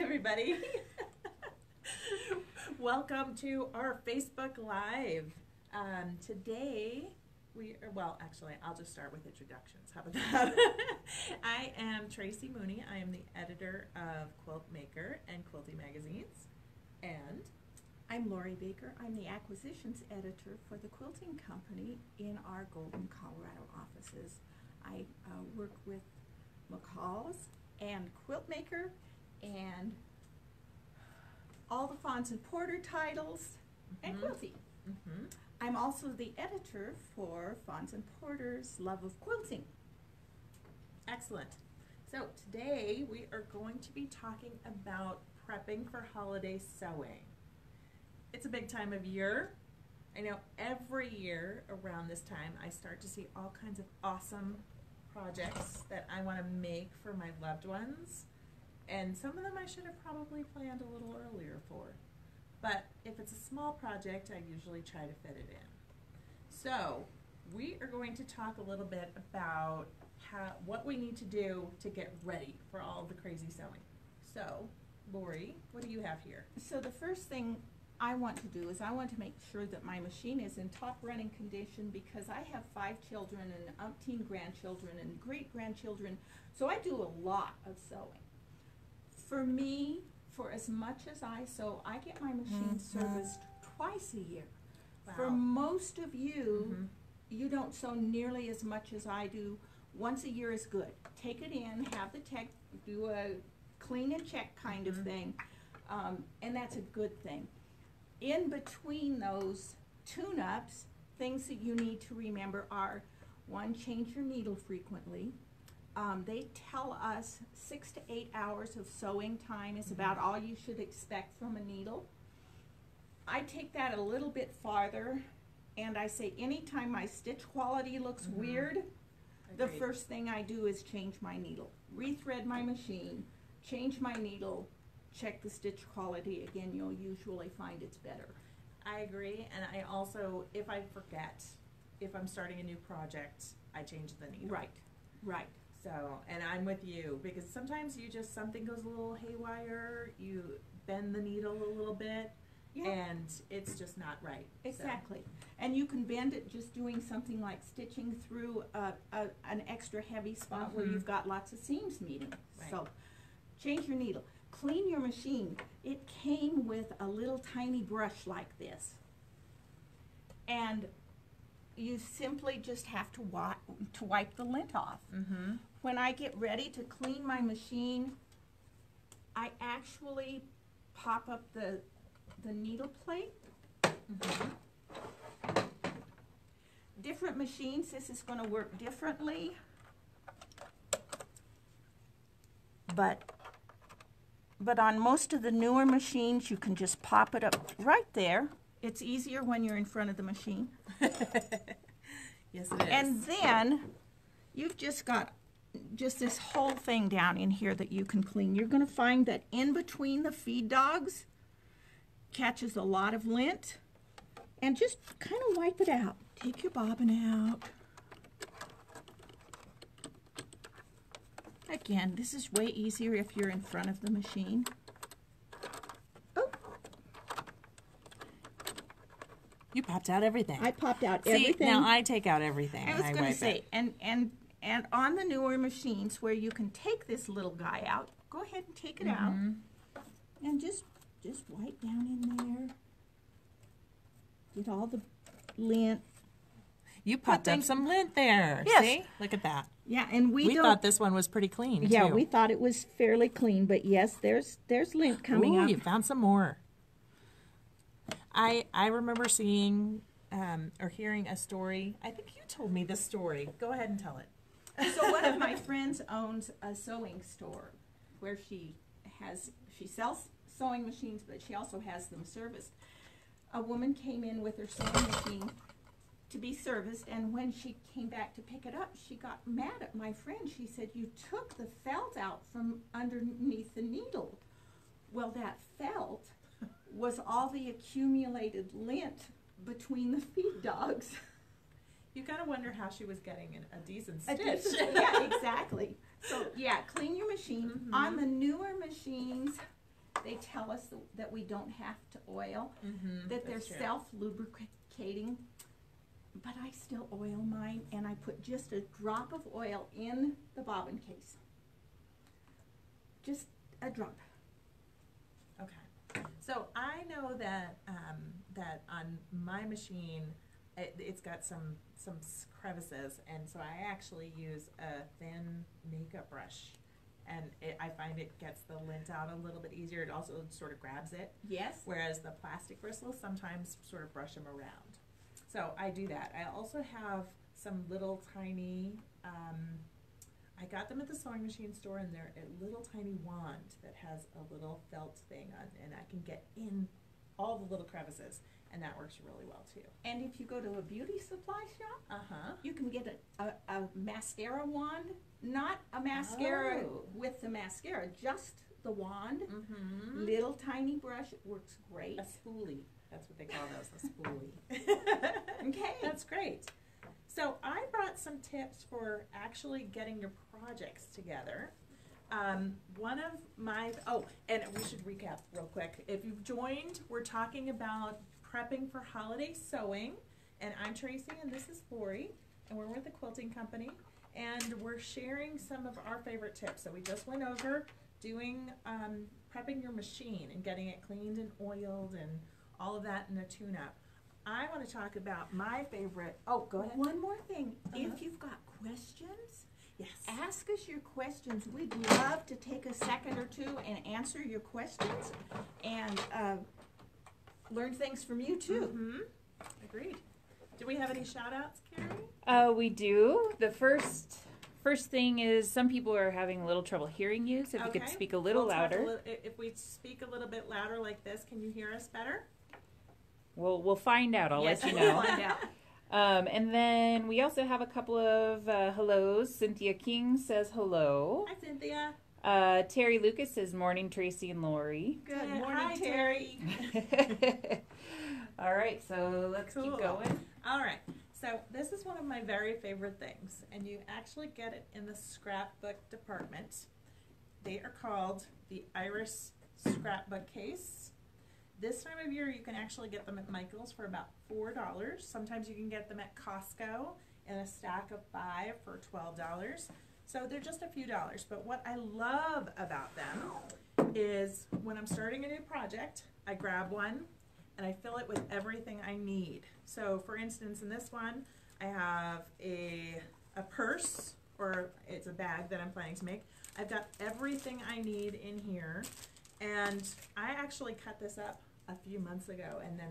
everybody. Welcome to our Facebook Live. Today actually, I'll just start with introductions. How about that? I am Tracy Mooney. I am the editor of Quilt Maker and Quilty magazines. And I'm Lori Baker. I'm the acquisitions editor for the quilting company in our Golden, Colorado offices. I work with McCall's and Quilt Maker and all the Fons and Porter titles and Quilty. I'm also the editor for Fons and Porter's Love of Quilting. Excellent. So today we are going to be talking about prepping for holiday sewing. It's a big time of year. I know every year around this time I start to see all kinds of awesome projects that I want to make for my loved ones. And some of them I should have probably planned a little earlier for. But if it's a small project, I usually try to fit it in. So we are going to talk a little bit about what we need to do to get ready for all the crazy sewing. So, Lori, what do you have here? So the first thing I want to do is I want to make sure that my machine is in top running condition because I have 5 children and umpteen grandchildren and great-grandchildren, so I do a lot of sewing. For me, for as much as I sew, I get my machine serviced twice a year. Wow. For most of you, you don't sew nearly as much as I do. Once a year is good. Take it in, have the tech do a clean and check kind of thing, and that's a good thing. In between those tune-ups, things that you need to remember are, 1, change your needle frequently. They tell us 6 to 8 hours of sewing time is about all you should expect from a needle. I take that a little bit farther, and I say anytime my stitch quality looks weird, the first thing I do is change my needle. Rethread my machine, change my needle, check the stitch quality. Again, you'll usually find it's better. I agree, and I also, if I forget, if I'm starting a new project, I change the needle. Right. So, and I'm with you, because sometimes something goes a little haywire, you bend the needle a little bit, and it's just not right. Exactly. So. And you can bend it just doing something like stitching through an extra heavy spot where you've got lots of seams meeting. Right. So, change your needle. Clean your machine. It came with a little tiny brush like this. And you simply just have to wipe the lint off. When I get ready to clean my machine, I actually pop up the needle plate. Different machines, this is going to work differently. But on most of the newer machines, you can just pop it up right there. It's easier when you're in front of the machine. Yes, it is. And then you've just got this whole thing down in here that you can clean. You're going to find that in between the feed dogs catches a lot of lint, and just kind of wipe it out. Take your bobbin out. Again, this is way easier if you're in front of the machine. Oh. You popped out everything. I popped out everything. Now I take out everything. I was going to say, and on the newer machines where you can take this little guy out, go ahead and take it out, and just wipe down in there. Get all the lint. You popped up some lint there. Yes. See? Look at that. Yeah, and we thought this one was pretty clean, yeah, too. we thought it was fairly clean, but yes, there's lint coming up. You found some more. I remember seeing or hearing a story. I think you told me this story. Go ahead and tell it. So one of my friends owns a sewing store where she sells sewing machines, but she also has them serviced. A woman came in with her sewing machine to be serviced, and when she came back to pick it up, she got mad at my friend. She said, "You took the felt out from underneath the needle." Well, that felt was all the accumulated lint between the feed dogs. You gotta wonder how she was getting a decent A stitch. decent- yeah, exactly. So yeah, clean your machine. On the newer machines, They tell us that we don't have to oil, that they're that's true. self-lubricating, but I still oil mine, and I put just a drop of oil in the bobbin case. Just a drop. Okay. So I know that that on my machine, it's got some crevices, and so I actually use a thin makeup brush, and I find it gets the lint out a little bit easier. It also sort of grabs it. Yes. Whereas the plastic bristles sometimes sort of brush them around. So I do that. I also have some little tiny, I got them at the sewing machine store, and they're a little tiny wand that has a little felt thing on, and I can get in all the little crevices, and that works really well too. And if you go to a beauty supply shop, you can get a mascara wand, not a mascara with the mascara, just the wand, little tiny brush. It works great. A spoolie. That's what they call those, a spoolie. Okay. That's great. So I brought some tips for actually getting your projects together. One of my, and we should recap real quick. If you've joined, we're talking about prepping for holiday sewing, and I'm Tracy, and this is Lori, and we're with the quilting company, and we're sharing some of our favorite tips. So we just went over doing, prepping your machine and getting it cleaned and oiled and all of that in a tune-up. I want to talk about my favorite. Oh, go ahead. One more thing. If you've got questions, yes, ask us your questions. We'd love to take a second or two and answer your questions and learn things from you too. Agreed. Do we have any shout-outs, Carrie? We do. The first thing is some people are having a little trouble hearing you, so if you could speak a little louder. If we speak a little bit louder like this, can you hear us better? We'll find out. I'll let you know. We'll find out. And then we also have a couple of hellos. Cynthia King says hello. Hi, Cynthia. Terry Lucas says morning, Tracy and Lori. Good morning, Hi, Terry. All right, so let's keep going. All right. So this is one of my very favorite things, and you actually get it in the scrapbook department. They are called the Iris Scrapbook Case. This time of year, you can actually get them at Michael's for about $4. Sometimes you can get them at Costco in a stack of 5 for $12. So they're just a few dollars. But what I love about them is when I'm starting a new project, I grab one and I fill it with everything I need. So for instance, in this one, I have a purse, or it's a bag that I'm planning to make. I've got everything I need in here, and I actually cut this up a few months ago, and then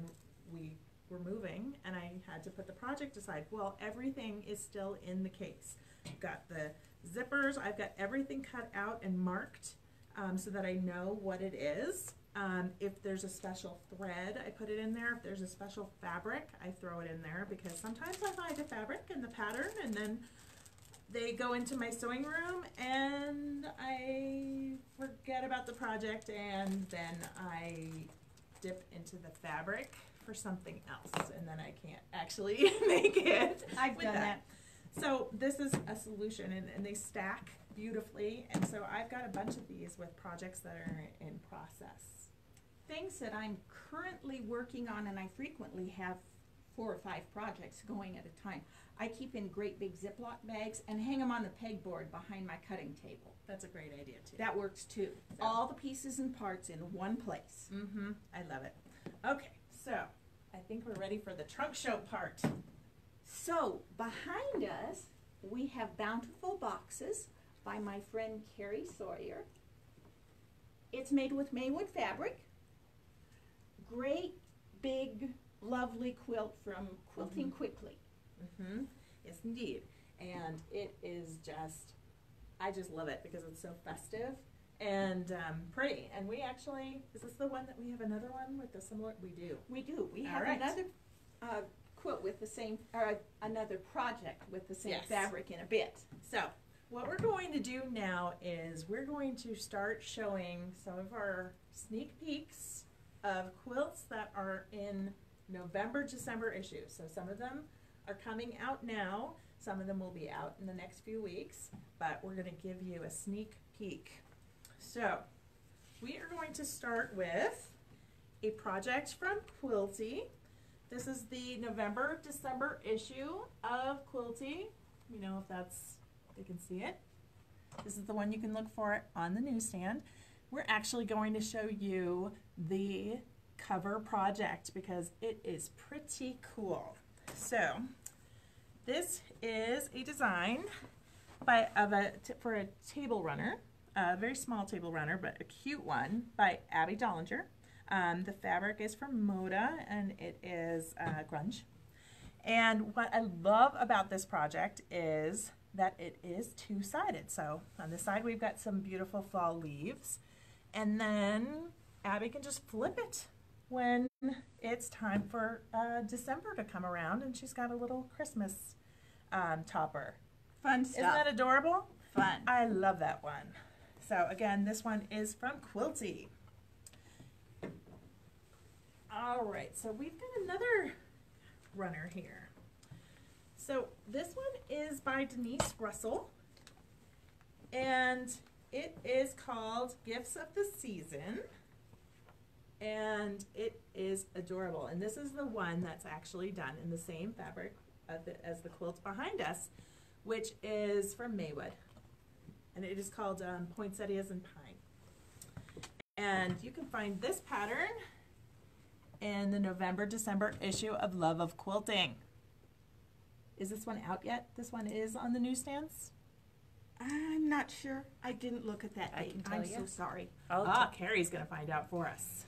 we were moving, and I had to put the project aside. Well, everything is still in the case. I've got the zippers, I've got everything cut out and marked so that I know what it is. If there's a special thread, I put it in there. If there's a special fabric, I throw it in there, because sometimes I find the fabric and the pattern, and then they go into my sewing room and I forget about the project, and then I dip into the fabric for something else, and then I can't actually make it. I've done that. So this is a solution, and they stack beautifully, and so I've got a bunch of these with projects that are in process. Things that I'm currently working on, and I frequently have 4 or 5 projects going at a time. I keep in great big Ziploc bags and hang them on the pegboard behind my cutting table. That's a great idea too. That works too. So. All the pieces and parts in one place. I love it. Okay, so I think we're ready for the trunk show part. So behind us, we have Bountiful Boxes by my friend Carrie Sawyer. It's made with Maywood fabric. Great, big, lovely quilt from Quilting Quickly. Yes, indeed. And it is just, I just love it because it's so festive and pretty. And we actually, is this the one that we have another one with the similar? We do. We do. We have right. another quilt with the same, or another project with the same Yes. fabric in a bit. So what we're going to do now is we're going to start showing some of our sneak peeks of quilts that are in November, December issues. So some of them are coming out now. Some of them will be out in the next few weeks, but we're going to give you a sneak peek. So we are going to start with a project from Quilty. This is the November-December issue of Quilty. You know, if they can see it. This is the one you can look for on the newsstand. We're actually going to show you the cover project because it is pretty cool. So, this is a design for a table runner, a very small table runner, but a cute one by Abby Dollinger. The fabric is from Moda, and it is grunge. And what I love about this project is that it is two-sided. So on this side we've got some beautiful fall leaves, and then Abby can just flip it when it's time for December to come around, and she's got a little Christmas topper. Fun stuff. Isn't that adorable? Fun. I love that one. So again, this one is from Quilty. All right, so we've got another runner here. So this one is by Denise Russell, and it is called Gifts of the Season, and it is adorable. And this is the one that's actually done in the same fabric as the quilt behind us, which is from Maywood, and it is called Poinsettias and Pine. And you can find this pattern in the November-December issue of Love of Quilting. Is this one out yet? This one is on the newsstands? I'm not sure. I didn't look at that date. I'm so sorry. Carrie's going to find out for us.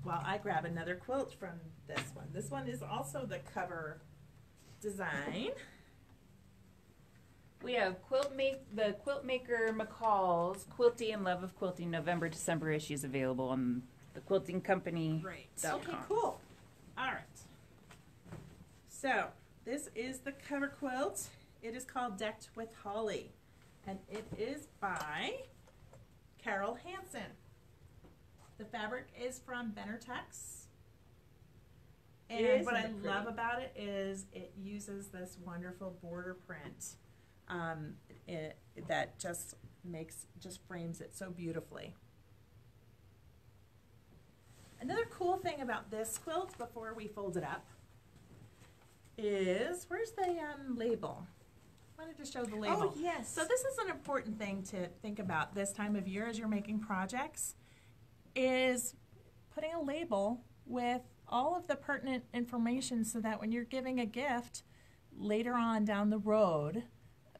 While I grab another quilt from this one. This one is also the cover design. We have the Quilt Maker McCall's Quilty and Love of Quilting November-December issues available on the Quilting Company. Great. Okay, cool. All right. So this is the cover quilt. It is called Decked with Holly, and it is by Carol Hansen. The fabric is from Benartex. And what I love about it is it uses this wonderful border print that just frames it so beautifully. Another cool thing about this quilt, before we fold it up, is, where's the label? I wanted to show the label. Oh, yes. So this is an important thing to think about this time of year as you're making projects, is putting a label with all of the pertinent information so that when you're giving a gift later on down the road,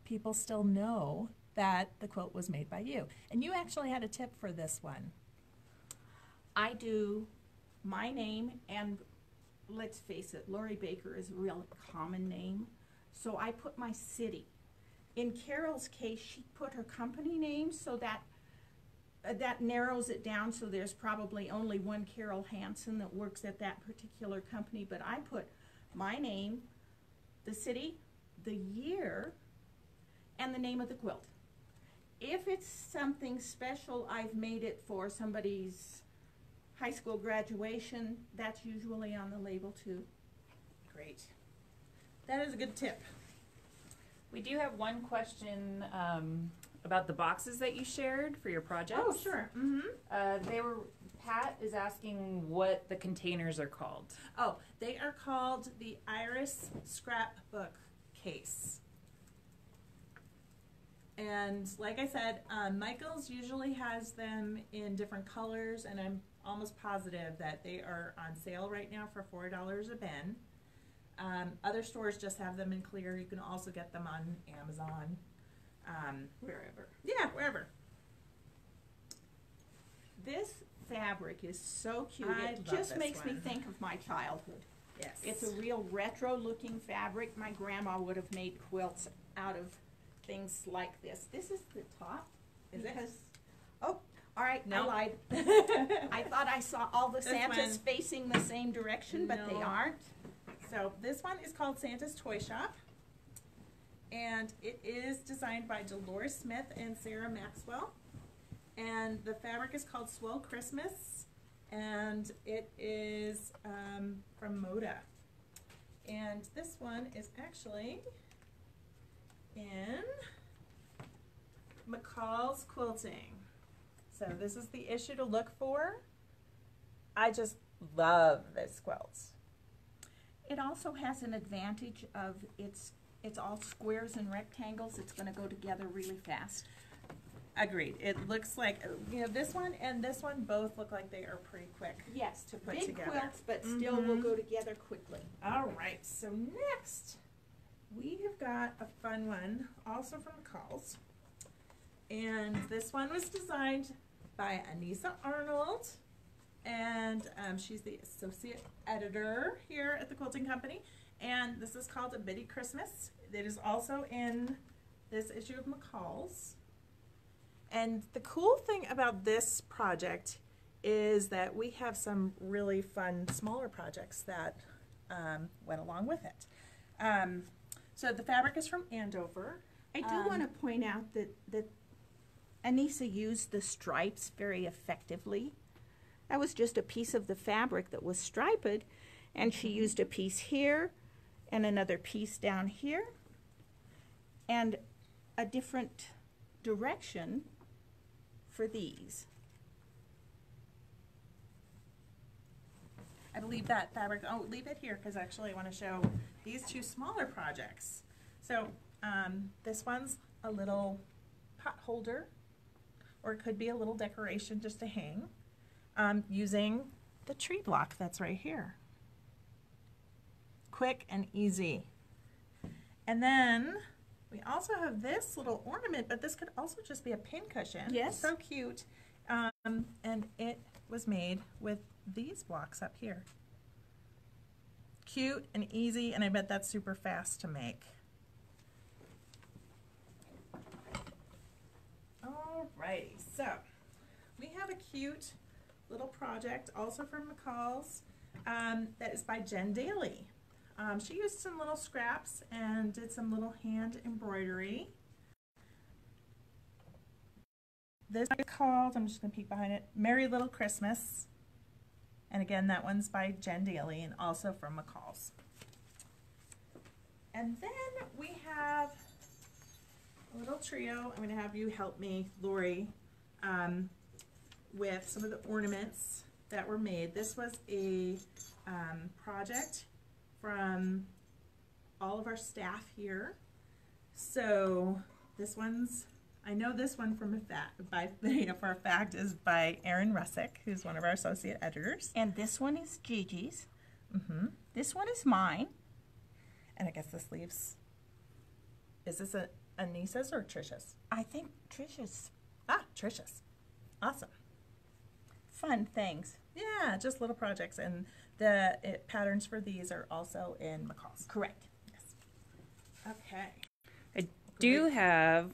people still know that the quilt was made by you. And you actually had a tip for this one. I do my name, and let's face it, Lori Baker is a real common name, so I put my city. In Carol's case, she put her company name, so that narrows it down, so there's probably only one Carol Hansen that works at that particular company, but I put my name, the city, the year, and the name of the quilt. If it's something special, I've made it for somebody's high school graduation, that's usually on the label too. Great. That is a good tip. We do have one question about the boxes that you shared for your projects. Oh, sure. Pat is asking what the containers are called. Oh, they are called the Iris Scrapbook Case. And like I said, Michaels usually has them in different colors, and I'm almost positive that they are on sale right now for $4 a bin. Other stores just have them in clear. You can also get them on Amazon. Wherever. Yeah, wherever. This fabric is so cute. It just makes me think of my childhood. Yes. It's a real retro looking fabric. My grandma would have made quilts out of things like this. This is the top. Is it? Oh, all right, No. I lied. I thought I saw all the This Santas one. facing the same direction, but they No. aren't. So this one is called Santa's Toy Shop, and it is designed by Dolores Smith and Sarah Maxwell, and the fabric is called Swell Christmas, and it is from Moda. And this one is actually in McCall's Quilting. So this is the issue to look for. I just love this quilt. It also has an advantage of it's all squares and rectangles. It's going to go together really fast. Agreed. It looks like, you know, this one and this one both look like they are pretty quick. Yes, to put big together. quilts, but still will go together quickly. All right, so next we have got a fun one, also from McCall's. And this one was designed by Anissa Arnold. And she's the associate editor here at the Quilting Company. And this is called A Bitty Christmas. It is also in this issue of McCall's. And the cool thing about this project is that we have some really fun smaller projects that went along with it. So the fabric is from Andover. I do want to point out that Anissa used the stripes very effectively. That was just a piece of the fabric that was striped, and she used a piece here and another piece down here and a different direction for these. I believe that fabric, oh, leave it here because actually I want to show these two smaller projects. So this one's a little pot holder, or it could be a little decoration just to hang, using the tree block that's right here. Quick and easy. And then we also have this little ornament, but this could also just be a pin cushion. Yes. So cute. And it was made with these blocks up here. Cute and easy, and I bet that's super fast to make. Alrighty, so we have a cute little project also from McCall's that is by Jen Daly. She used some little scraps and did some little hand embroidery. This is called, I'm just going to peek behind it, Merry Little Christmas. And again, that one's by Jen Daly and also from McCall's. And then we have a little trio. I'm going to have you help me, Lori, with some of the ornaments that were made. This was a project from all of our staff here. So this one's, I know this one from for a fact is by Erin Russick, who's one of our associate editors. And this one is Gigi's. Mm-hmm. This one is mine. And I guess this leaves, is this a Anissa's or Trisha's? I think Trisha's. Ah, Trisha's. Awesome. Fun things. Yeah, just little projects. And the patterns for these are also in McCall's. Correct. Yes. Okay. I do have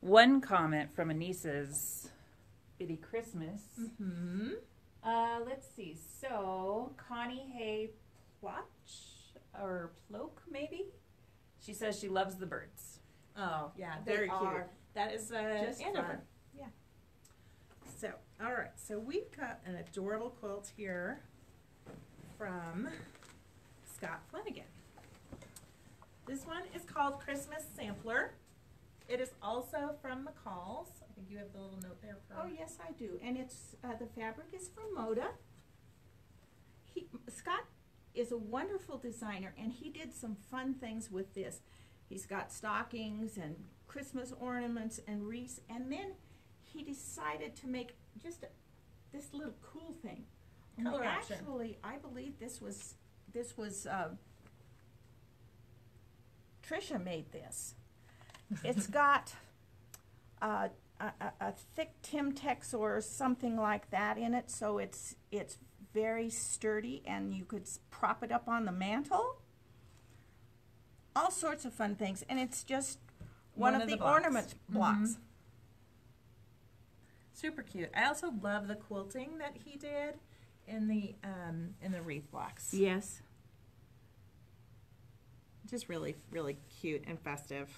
one comment from Anissa's Bitty Christmas. Mm-hmm. Let's see. So, Connie Hay Plotch, or Ploke, maybe? She says she loves the birds. Oh, yeah, They very cute. are. That is Just Andover. fun. Yeah. So, all right. So we've got an adorable quilt here from Scott Flanagan. This one is called Christmas Sampler. It is also from McCall's. I think you have the little note there. Oh, yes, I do. And it's the fabric is from Moda. Scott is a wonderful designer, and he did some fun things with this. He's got stockings and Christmas ornaments and wreaths, and then he decided to make just this little cool thing. Color option. Actually, I believe this was Trisha made this. It's got a thick Timtex or something like that in it, so it's very sturdy, and you could prop it up on the mantle. All sorts of fun things, and it's just one of the blocks. ornament blocks. Mm-hmm. Super cute. I also love the quilting that he did in the wreath blocks. Yes. Just really, really cute and festive.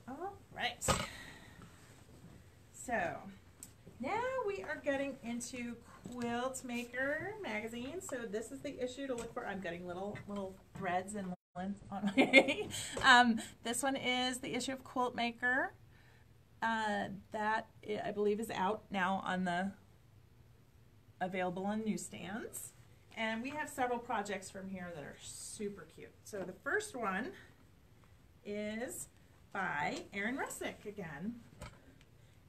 All right. So now we are getting into Quilt Maker magazine. So this is the issue to look for. I'm getting little threads and lines on my. This one is the issue of Quilt Maker. that I believe is out now on the available on newsstands. And we have several projects from here that are super cute. So the first one is by Erin Russick again.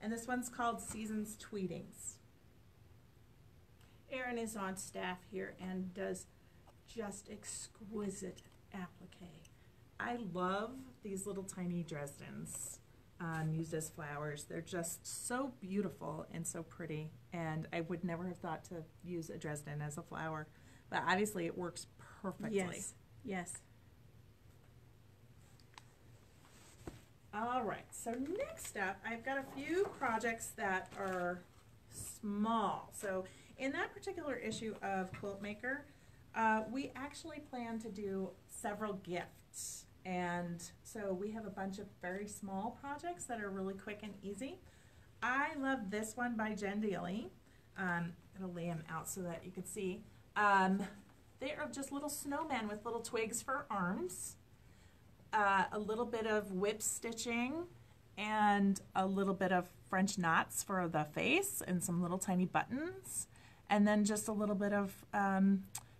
And this one's called Seasons Tweetings. Erin is on staff here and does just exquisite applique. I love these little tiny Dresdens used as flowers. They're just so beautiful and so pretty. And I would never have thought to use a Dresden as a flower. But obviously it works perfectly. Yes, yes. All right, so next up, I've got a few projects that are small. So in that particular issue of Quilt Maker, we actually plan to do several gifts. And so we have a bunch of very small projects that are really quick and easy. I love this one by Jen Daly. I'll lay them out so that you can see. They are just little snowmen with little twigs for arms. A little bit of whip stitching and a little bit of French knots for the face and some little tiny buttons, and then just a little bit of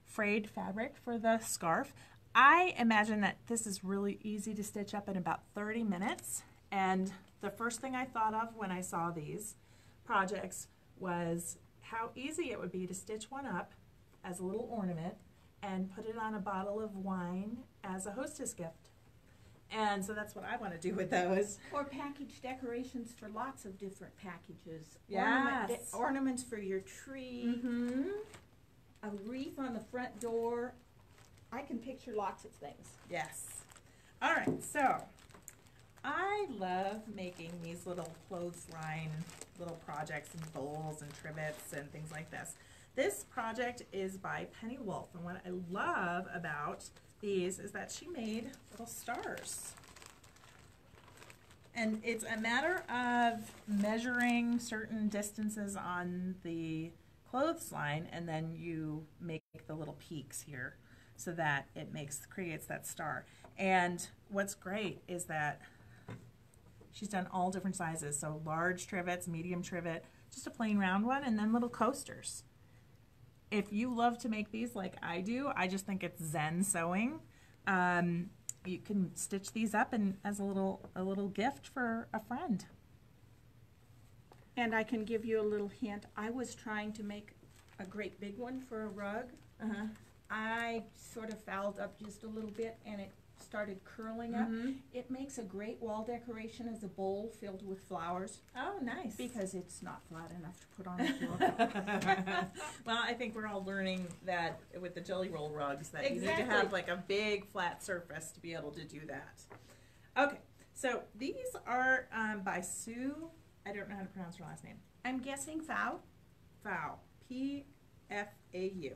frayed fabric for the scarf. I imagine that this is really easy to stitch up in about 30 minutes, and the first thing I thought of when I saw these projects was how easy it would be to stitch one up as a little ornament and put it on a bottle of wine as a hostess gift. And so that's what I want to do with those. Or package decorations for lots of different packages. Yes. Ornaments for your tree. Mm-hmm. A wreath on the front door. I can picture lots of things. Yes. All right, so I love making these little clothesline little projects and bowls and trivets and things like this. This project is by Penny Wolf, and what I love about these is that she made little stars. And it's a matter of measuring certain distances on the clothesline, and then you make the little peaks here so that it creates that star. And what's great is that she's done all different sizes, so large trivets, medium trivet, just a plain round one, and then little coasters. If you love to make these like I do, I just think it's Zen sewing. You can stitch these up and as a little gift for a friend. And I can give you a little hint. I was trying to make a great big one for a rug. I sort of fouled up just a little bit and it started curling up. It makes a great wall decoration as a bowl filled with flowers. Oh, nice. Because it's not flat enough to put on the floor. Well, I think we're all learning that with the jelly roll rugs that you need to Exactly. have like a big flat surface to be able to do that. Okay, so these are by Sue. I don't know how to pronounce her last name. I'm guessing Fau. Fau. P-F-A-U.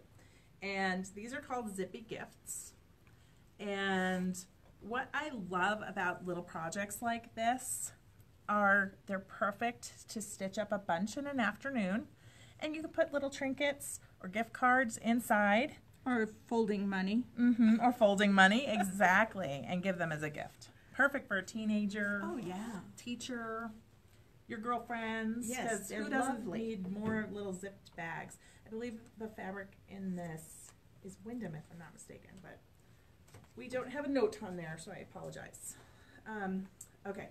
And these are called Zippy Gifts. And what I love about little projects like this are they're perfect to stitch up a bunch in an afternoon. And you can put little trinkets or gift cards inside. Or folding money. Or folding money, exactly, and give them as a gift. Perfect for a teenager, Oh, yeah. teacher, your girlfriends. Yes, 'cause they're who doesn't lovely. need more little zipped bags? I believe the fabric in this is Wyndham, if I'm not mistaken, but we don't have a note on there, so I apologize. Okay.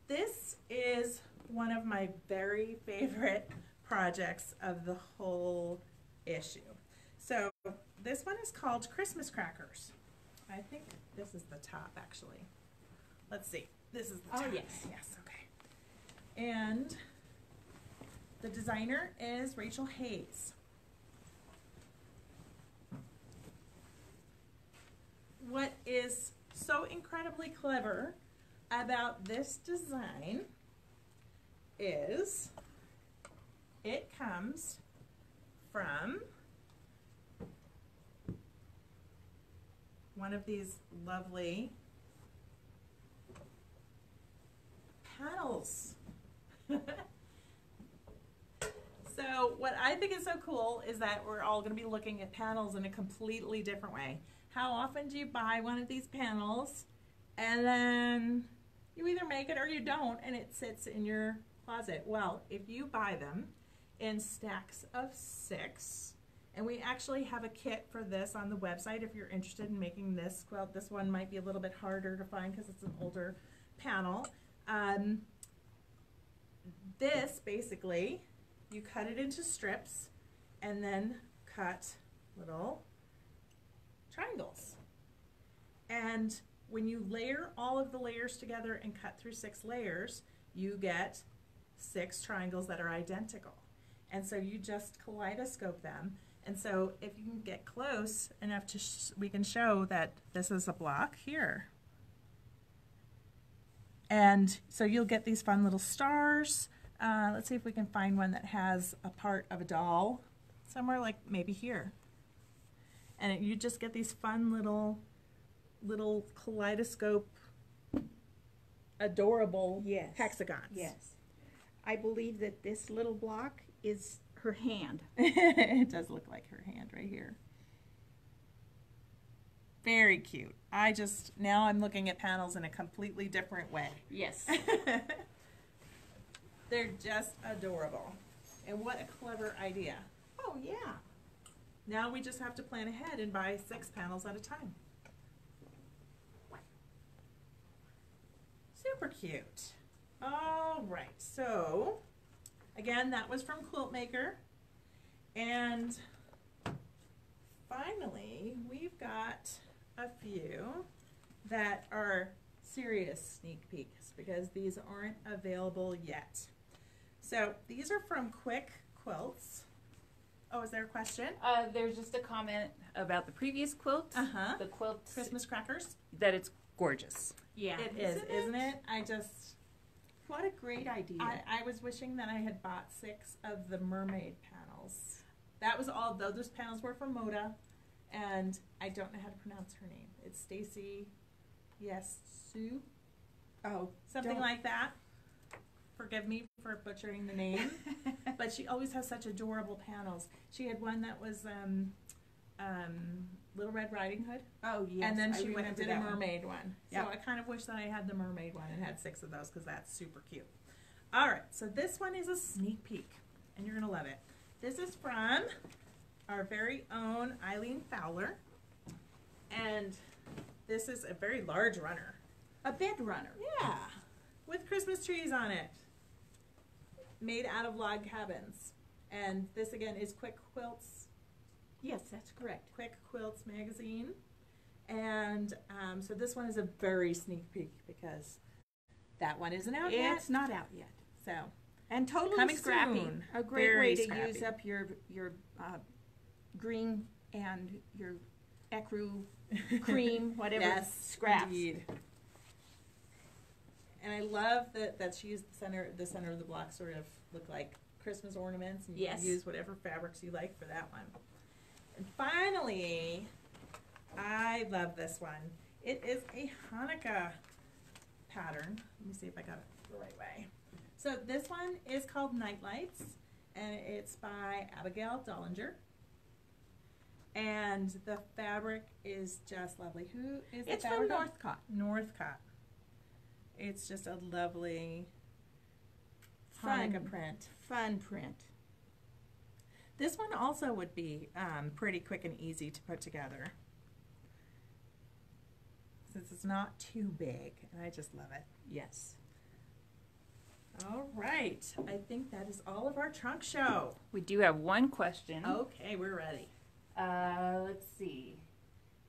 This is one of my very favorite projects of the whole issue. So this one is called Christmas Crackers. I think this is the top, actually. Let's see. This is the top. Oh, yes. Yes, okay. And the designer is Rachel Hayes. What is so incredibly clever about this design is it comes from one of these lovely panels. So what I think is so cool is that we're all going to be looking at panels in a completely different way. How often do you buy one of these panels and then You either make it or you don't, and it sits in your closet. Well, if you buy them in stacks of 6, and we actually have a kit for this on the website if you're interested in making this quilt. This one might be a little bit harder to find because it's an older panel. This basically, you cut it into strips and then cut little triangles. And when you layer all of the layers together and cut through 6 layers, you get 6 triangles that are identical. And so you just kaleidoscope them. And so if you can get close enough to, we can show that this is a block here. And so you'll get these fun little stars. Let's see if we can find one that has a part of a doll somewhere, like maybe here. And you just get these fun little kaleidoscope, adorable hexagons. Yes. I believe that this little block is her hand. It does look like her hand right here. Very cute. Now I'm looking at panels in a completely different way. Yes. They're just adorable. And what a clever idea. Oh, yeah. Now we just have to plan ahead and buy 6 panels at a time. Super cute. All right, so again, that was from Quilt Maker. And finally, we've got a few that are serious sneak peeks because these aren't available yet. So these are from Quick Quilts. Oh, is there a question? There's just a comment about the previous quilt. The quilt Christmas crackers. that it's gorgeous. Yeah. It is, isn't it? What a great idea. I was wishing that I had bought 6 of the mermaid panels. That was all, though those panels were from Moda, and I don't know how to pronounce her name. It's Stacy, yes, Sue? Oh, Something like that. Forgive me for butchering the name. But she always has such adorable panels. She had one that was Little Red Riding Hood. Oh, yes. And then I she went and did a remember that one. mermaid one. Yep. So I kind of wish that I had the mermaid one and had 6 of those because that's super cute. All right, so this one is a sneak peek, and you're going to love it. This is from our very own Eileen Fowler, and this is a very large runner. A bed runner. Yeah, with Christmas trees on it, made out of log cabins. And this again is Quick Quilts. Yes, that's correct. Quick Quilts magazine. And so this one is a very sneak peek because that one isn't out yet. It's not out yet. So And totally coming scrappy. soon. A great Very way to scrappy. use up your green and your ecru cream, whatever Yes, scraps. indeed. And I love that she used the center of the block sort of look like Christmas ornaments, and you Yes. can use whatever fabrics you like for that one. And finally, I love this one. It is a Hanukkah pattern. Let me see if I got it the right way. So this one is called Nightlights, and it's by Abigail Dollinger. And the fabric is just lovely. Who is the It's from fabric? Northcott. Northcott. It's just a lovely Fun. Hanukkah print. Fun print. This one also would be pretty quick and easy to put together, since it's not too big, and I just love it. Yes. All right, I think that is all of our trunk show. We do have one question. Okay, we're ready. Let's see.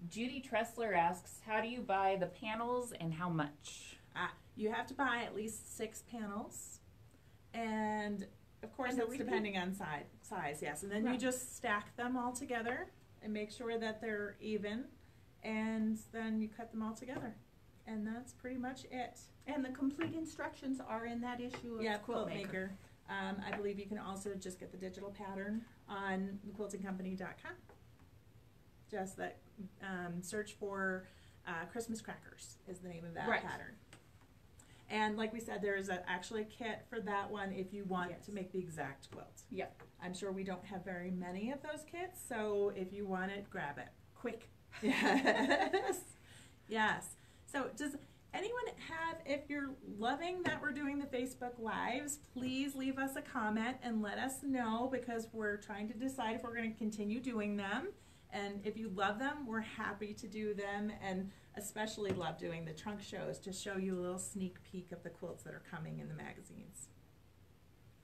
Judy Tressler asks, how do you buy the panels and how much? You have to buy at least 6 panels, and of course And the that's depending on size, yes. And then you Right. just stack them all together and make sure that they're even, and then you cut them all together. And that's pretty much it. And the complete instructions are in that issue of Yeah, Quilt Maker. I believe you can also just get the digital pattern on thequiltingcompany.com. Just that, search for Christmas Crackers is the name of that Right. pattern. And like we said, there is actually a kit for that one if you want Yes. to make the exact quilt. Yep. I'm sure we don't have very many of those kits, so if you want it, grab it. Quick. Yes. Yes. So does anyone have if you're loving that we're doing the Facebook Lives, please leave us a comment and let us know, because we're trying to decide if we're going to continue doing them. And if you love them, we're happy to do them, and especially love doing the trunk shows to show you a little sneak peek of the quilts that are coming in the magazines.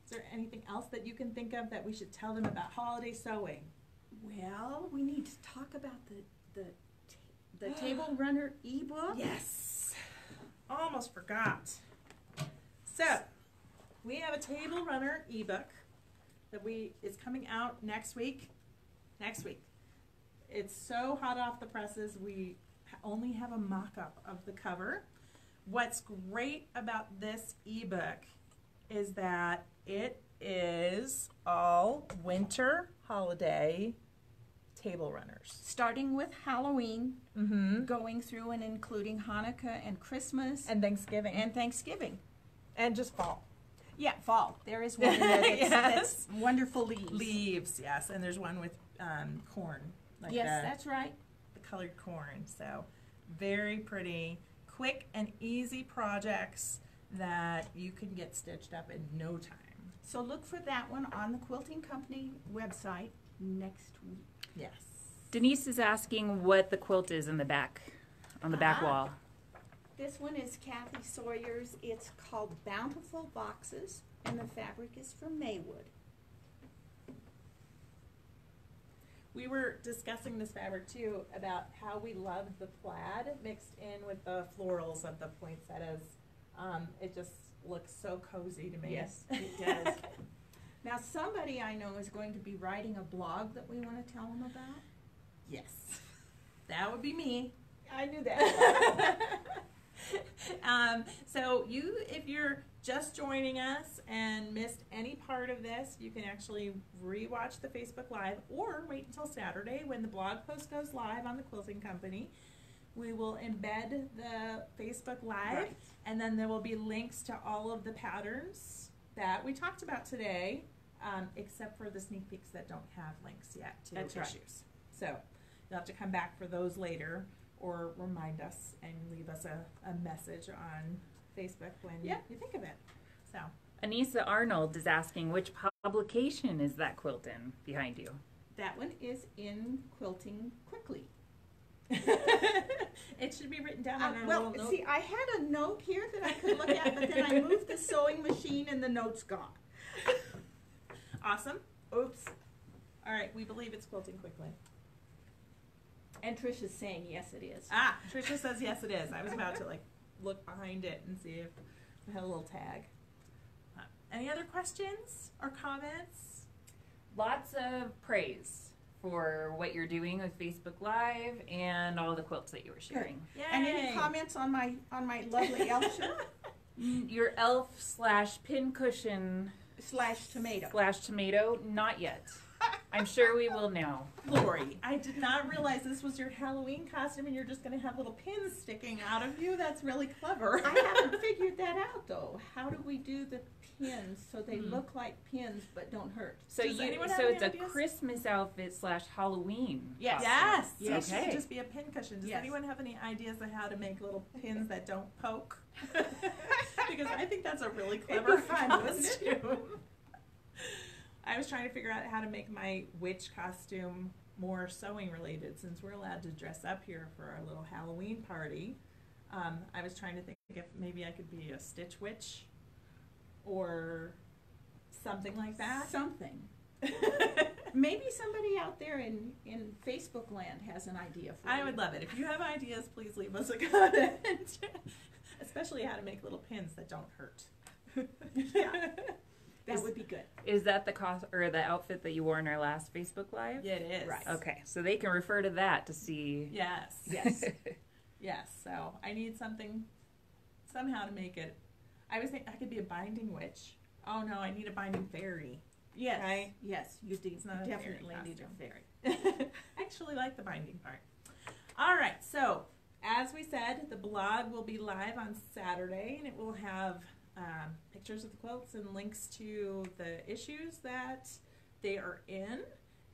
Is there anything else that you can think of that we should tell them about holiday sewing? Well, we need to talk about the Table Runner ebook. Yes, almost forgot. So, we have a Table Runner ebook that is coming out next week. It's so hot off the presses, we only have a mock-up of the cover. What's great about this ebook is that it is all winter holiday table runners. Starting with Halloween, going through and including Hanukkah and Christmas. And Thanksgiving. And just fall. Yeah, fall. There is one in there Yes. that's wonderful leaves. Leaves, yes. And there's one with corn. Like Yes, that's right. the colored corn. So very pretty, quick and easy projects that you can get stitched up in no time. So look for that one on the Quilting Company website next week. Yes. Denise is asking what the quilt is in the back, on the back wall. This one is Kathy Sawyer's. It's called Bountiful Boxes, and the fabric is from Maywood. We were discussing this fabric too, about how we love the plaid mixed in with the florals of the poinsettias. It just looks so cozy to me. Yes, it does. Now, somebody I know is going to be writing a blog that we want to tell them about. Yes. That would be me. I knew that. So if you're just joining us and missed any part of this, you can actually rewatch the Facebook Live or wait until Saturday when the blog post goes live on the Quilting Company. We will embed the Facebook Live, Right. and then there will be links to all of the patterns that we talked about today, except for the sneak peeks that don't have links yet to That's right. issues. So you'll have to come back for those later, or remind us and leave us a message on Facebook when you think of it. So Anissa Arnold is asking which publication is that quilt in behind you? That one is in Quilting Quickly. it should be written down on our Well, little note. see, I had a note here that I could look at, but then I moved the sewing machine and the note's gone. Awesome. Oops. All right, we believe it's Quilting Quickly. And Trisha's saying, yes, it is. Trisha says yes, it is. I was about to look behind it and see if we had a little tag. Any other questions or comments? Lots of praise for what you're doing with Facebook Live and all the quilts that you were sharing. Yay. And any comments on my lovely elf shirt? Your elf / pincushion /tomato. /tomato, not yet. I'm sure we will now. Lori, I did not realize this was your Halloween costume and you're just going to have little pins sticking out of you. That's really clever. I haven't figured that out, though. How do we do the pins so they look like pins but don't hurt? So Does anyone have so any it's a ideas? Christmas outfit / Halloween. Yes. Yes. Yes. It Okay. should just be a pin cushion. Does Yes. anyone have any ideas of how to make little pins that don't poke? Because I think that's a really clever It'd be fun, wouldn't it? costume. I was trying to figure out how to make my witch costume more sewing related, since we're allowed to dress up here for our little Halloween party. I was trying to think if maybe I could be a stitch witch or something like that. Something. Maybe somebody out there in Facebook land has an idea for you. I would love it. If you have ideas, please leave us a comment. Especially how to make little pins that don't hurt. Yeah. That would be good. Is that the the outfit that you wore in our last Facebook Live? Yeah, it is. Right. Okay, so they can refer to that to see. Yes. Yes. Yes. So I need something, somehow to make it. I was thinking I could be a binding witch. Oh no, I need a binding fairy. Yes. Right? Yes, you do. It's not a fairy Definitely need costume. a fairy. I actually like the binding part. All right. So as we said, the blog will be live on Saturday, and it will have pictures of the quilts and links to the issues that they are in,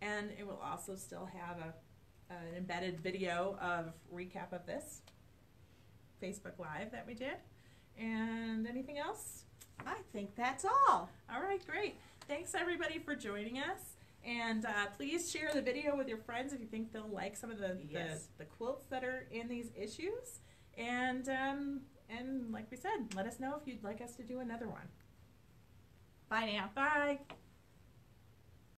and it will also still have an embedded video of recap of this Facebook Live that we did, And anything else? I think that's all. All right, great. Thanks everybody for joining us. And please share the video with your friends if you think they'll like some of the quilts that are in these issues. And like we said, let us know if you'd like us to do another one. Bye now. Bye.